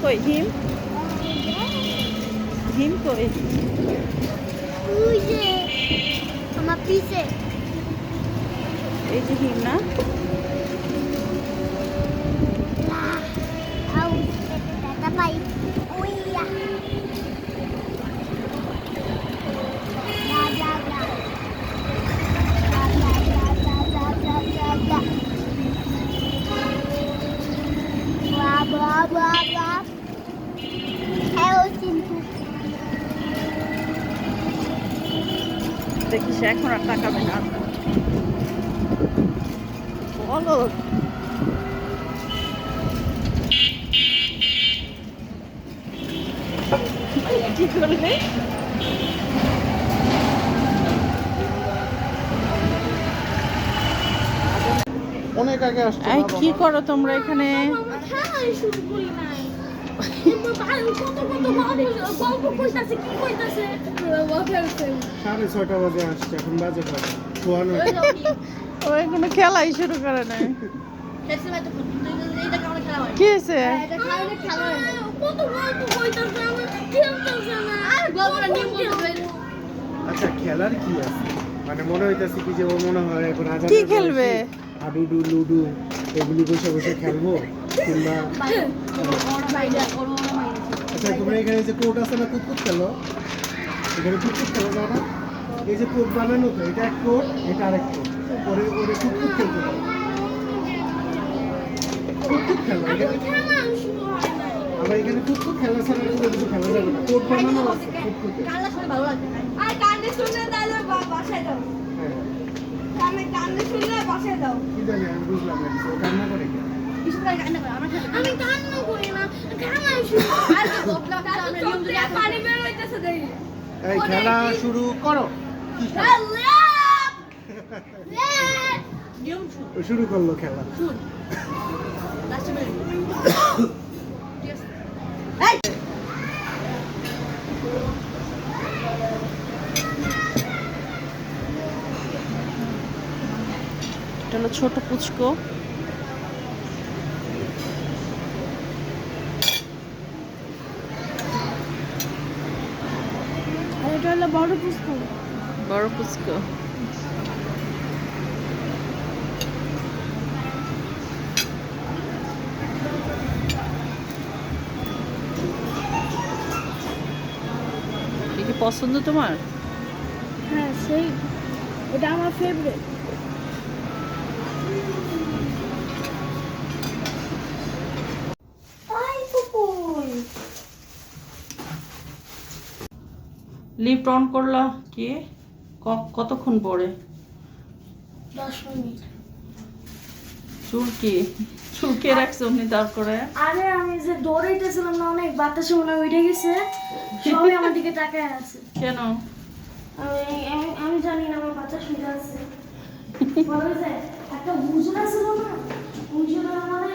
কই হিম? হিম কই? ওই যে আমার পিছে এই যে হিম না? দেখা পাই ওই যা যা যা দেখিস এখন আর তাকাবে না। বলো কি করলে? অনেক আগে আসছে এই কি করো তোমরা এখানে? সাড়ে 6টা বাজে আসছে, এখন বাজে কত? শোয়ানো ওই কোনো খেলাই শুরু করে নাই। কি হয়েছে? আচ্ছা, খেলার কি আছে? মানে মনে হইতাছে কি যে ও মনে হয় এখন আজান কি খেলবে? হাডুডু লুডু এগুলি বসে বসে খেলবো, কিংবা আচ্ছা তোমরা এখানে যে কোর্ট আছে না, কুতকুত খেলো, এখানে কুতকুত খেলো যাও না? এই যে কোর্ট বানানো, তো এটা এক কোর্ট, এটা আরেক কোর্ট, ওরে ওরে কুতকুত খেলতে পারো। কুতকুত খেলো এখানে, আবার এখানে কুতকুত খেলা ছাড়া কোনো কিছু খেলা যাবে না। কোর্ট বানানো আছে কুতকুতে। হ্যাঁ, কি জানি, আমি বুঝলাম না কিছু। ও কান্না করে কেন? আমি কান্না করি না, খেলা শুরু। এই খেলা শুরু করো। কি খেলা? ও শুরু করলো খেলা। এটা হলো ছোট পুচকো। আর এটা হলো বড় পুষ্প। বড় পুচকো। কি পছন্দ তোমার? হ্যাঁ সেই, এটা আমার ফেভারিট। লিফট অন করলা কি? কতক্ষণ পরে? 10 মিনিট। চুল কে রাখছো অমনি তারপরে? আরে আমি যে দৌড়াইতেছিলাম না, অনেক বাতাসে মনে উঠে গেছে, সবাই আমার দিকে তাকায় আছে। কেন? আমি জানি না, আমার বাচ্চা শুয়ে আছে। বলে যে একটা হুজুর ছিল না, হুজুর মানে